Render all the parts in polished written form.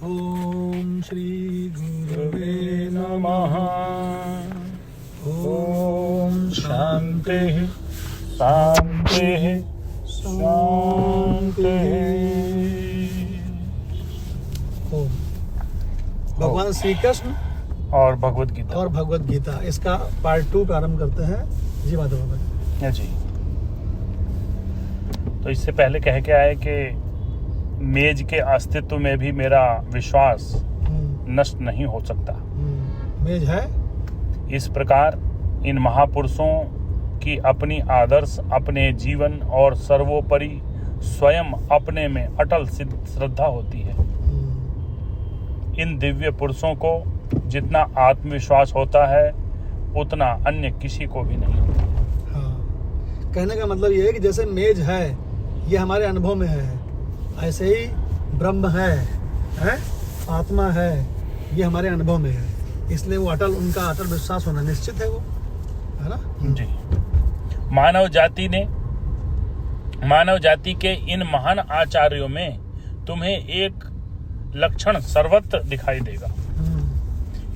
ओम श्री गुरुवे नमः। ओम शांति शांति शांति। ओम। भगवान श्री कृष्ण और भगवत गीता इसका पार्ट 2 प्रारंभ करते हैं। जी माधव बाबा जी। तो इससे पहले कह के आए कि मेज के अस्तित्व में भी मेरा विश्वास नष्ट नहीं हो सकता। मेज है। इस प्रकार इन महापुरुषों की अपनी आदर्श, अपने जीवन और सर्वोपरि स्वयं अपने में अटल श्रद्धा होती है। इन दिव्य पुरुषों को जितना आत्मविश्वास होता है उतना अन्य किसी को भी नहीं होता। हाँ। कहने का मतलब ये है कि जैसे मेज है ये हमारे अनुभव में है, ऐसे ही ब्रह्म है, आत्मा है, ये हमारे अनुभव में है। इसलिए वो उनका अटल विश्वास होना निश्चित है, वो है ना जी। मानव जाति के इन महान आचार्यों में तुम्हें एक लक्षण सर्वत्र दिखाई देगा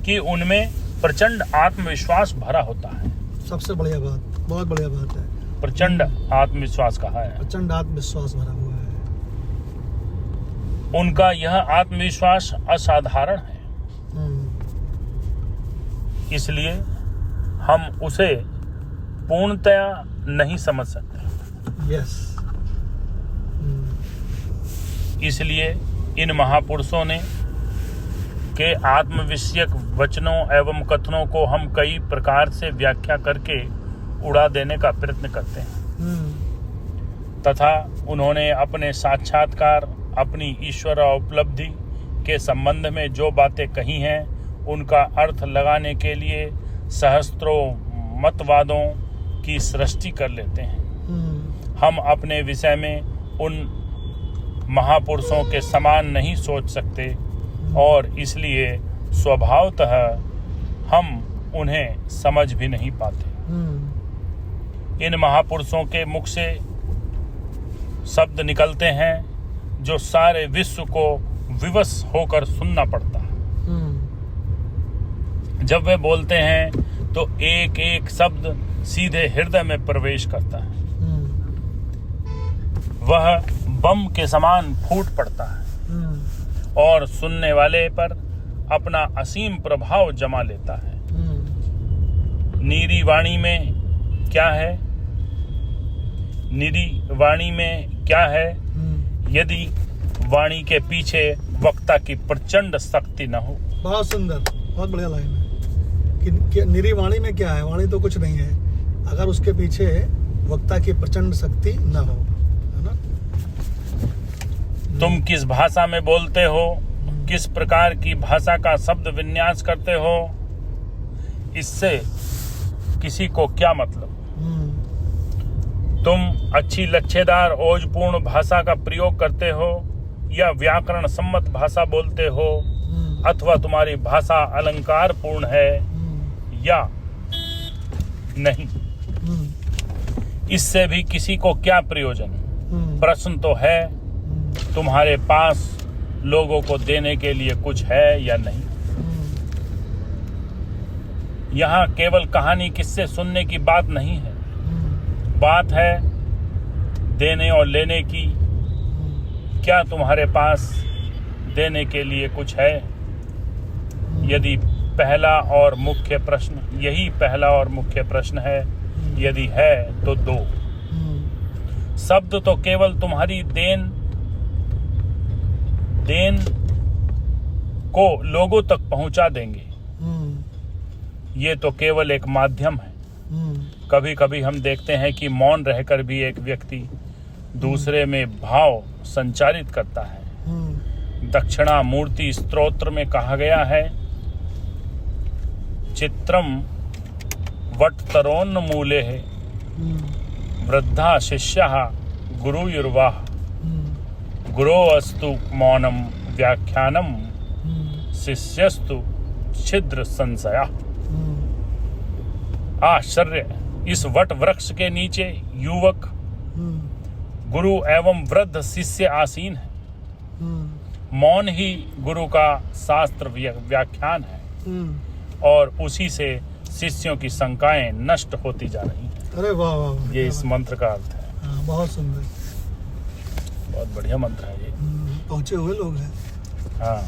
कि उनमें प्रचंड आत्मविश्वास भरा होता है। सबसे बढ़िया बात, बहुत बढ़िया बात है। प्रचंड आत्मविश्वास कहा है। प्रचंड आत्मविश्वास भरा हुआ है। उनका यह आत्मविश्वास असाधारण है, इसलिए हम उसे पूर्णतया नहीं समझ सकते। यस। इसलिए इन महापुरुषों ने के आत्मविषयक वचनों एवं कथनों को हम कई प्रकार से व्याख्या करके उड़ा देने का प्रयत्न करते हैं, तथा उन्होंने अपने साक्षात्कार, अपनी ईश्वर उपलब्धि के संबंध में जो बातें कही हैं उनका अर्थ लगाने के लिए सहस्त्रों मतवादों की सृष्टि कर लेते हैं। हम अपने विषय में उन महापुरुषों के समान नहीं सोच सकते और इसलिए स्वभावतः हम उन्हें समझ भी नहीं पाते। इन महापुरुषों के मुख से शब्द निकलते हैं जो सारे विश्व को विवश होकर सुनना पड़ता है। जब वे बोलते हैं तो एक एक शब्द सीधे हृदय में प्रवेश करता है। वह बम के समान फूट पड़ता है और सुनने वाले पर अपना असीम प्रभाव जमा लेता है। नीरी वाणी में क्या है? निरी वाणी में क्या है यदि वाणी के पीछे वक्ता की प्रचंड शक्ति न हो? बहुत सुंदर, बहुत बढ़िया लाइन है कि निरी वाणी में क्या है? वाणी तो कुछ नहीं है अगर उसके पीछे वक्ता की प्रचंड शक्ति न हो, है ना। तुम किस भाषा में बोलते हो, किस प्रकार की भाषा का शब्द विन्यास करते हो, इससे किसी को क्या मतलब। तुम अच्छी लच्छेदार ओजपूर्ण भाषा का प्रयोग करते हो या व्याकरण सम्मत भाषा बोलते हो, अथवा तुम्हारी भाषा अलंकार पूर्ण है या नहीं, इससे भी किसी को क्या प्रयोजन। प्रश्न तो है तुम्हारे पास लोगों को देने के लिए कुछ है या नहीं। यहाँ केवल कहानी किस्से सुनने की बात नहीं है, बात है देने और लेने की। क्या तुम्हारे पास देने के लिए कुछ है? यही पहला और मुख्य प्रश्न है। यदि है तो दो। शब्द तो केवल तुम्हारी देन को लोगों तक पहुंचा देंगे। ये तो केवल एक माध्यम है। कभी कभी हम देखते हैं कि मौन रहकर भी एक व्यक्ति दूसरे में भाव संचारित करता है। दक्षिणामूर्ति स्तोत्र में कहा गया है, चित्रम वटतरोन्मूले वृद्धा शिष्या गुरुयुर्वाह गुरो अस्तु मौनम व्याख्यानम शिष्यस्तु छिद्र संशया। आश्चर्य, इस वट वृक्ष के नीचे युवक गुरु एवं वृद्ध शिष्य आसीन है। मौन ही गुरु का शास्त्र व्याख्यान है और उसी से शिष्यों की शंकाएं नष्ट होती जा रही हैं। अरे वाह वाह वाह, ये इस मंत्र का अर्थ है। हाँ, बहुत सुंदर। बहुत बढ़िया मंत्र है ये। पहुंचे हुए लोग हैं। हाँ,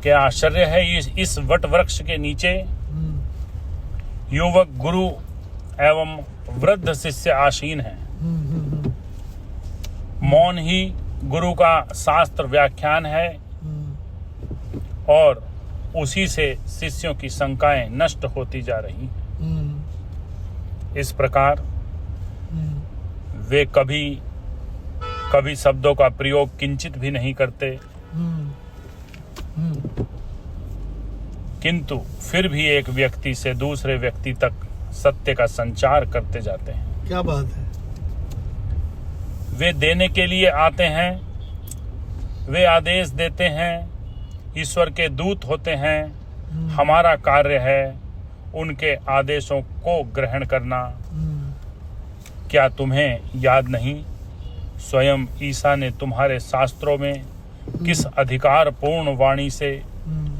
क्या आश्चर्य है। इस वट वृक्ष के नीचे युवक गुरु एवं वृद्ध शिष्य आसीन हैं। मौन ही गुरु का शास्त्र व्याख्यान है और उसी से शिष्यों की शंकाएं नष्ट होती जा रही हैं। इस प्रकार वे कभी शब्दों का प्रयोग किंचित भी नहीं करते, किंतु फिर भी एक व्यक्ति से दूसरे व्यक्ति तक सत्य का संचार करते जाते हैं। क्या बात है। वे देने के लिए आते हैं, वे आदेश देते हैं, ईश्वर के दूत होते हैं। हमारा कार्य है उनके आदेशों को ग्रहण करना। क्या तुम्हें याद नहीं, स्वयं ईसा ने तुम्हारे शास्त्रों में किस अधिकार पूर्ण वाणी से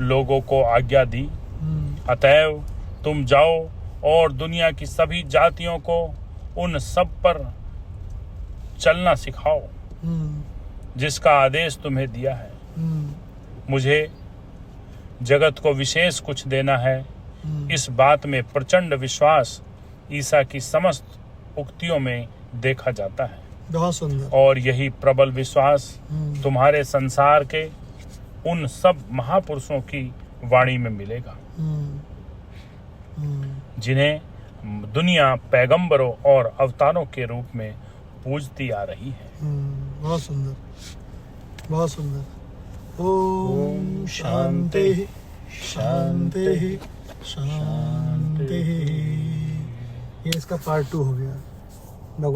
लोगों को आज्ञा दी। अतएव तुम जाओ और दुनिया की सभी जातियों को उन सब पर चलना सिखाओ जिसका आदेश तुम्हें दिया है। मुझे जगत को विशेष कुछ देना है, इस बात में प्रचंड विश्वास ईसा की समस्त उक्तियों में देखा जाता है। बहुत सुंदर। और यही प्रबल विश्वास तुम्हारे संसार के उन सब महापुरुषों की वाणी में मिलेगा जिन्हें दुनिया पैगंबरों और अवतारों के रूप में पूजती आ रही है। बहुत सुंदर, बहुत सुंदर। ओम शांति शांति शांति। ये इसका पार्ट 2 हो गया। भगवान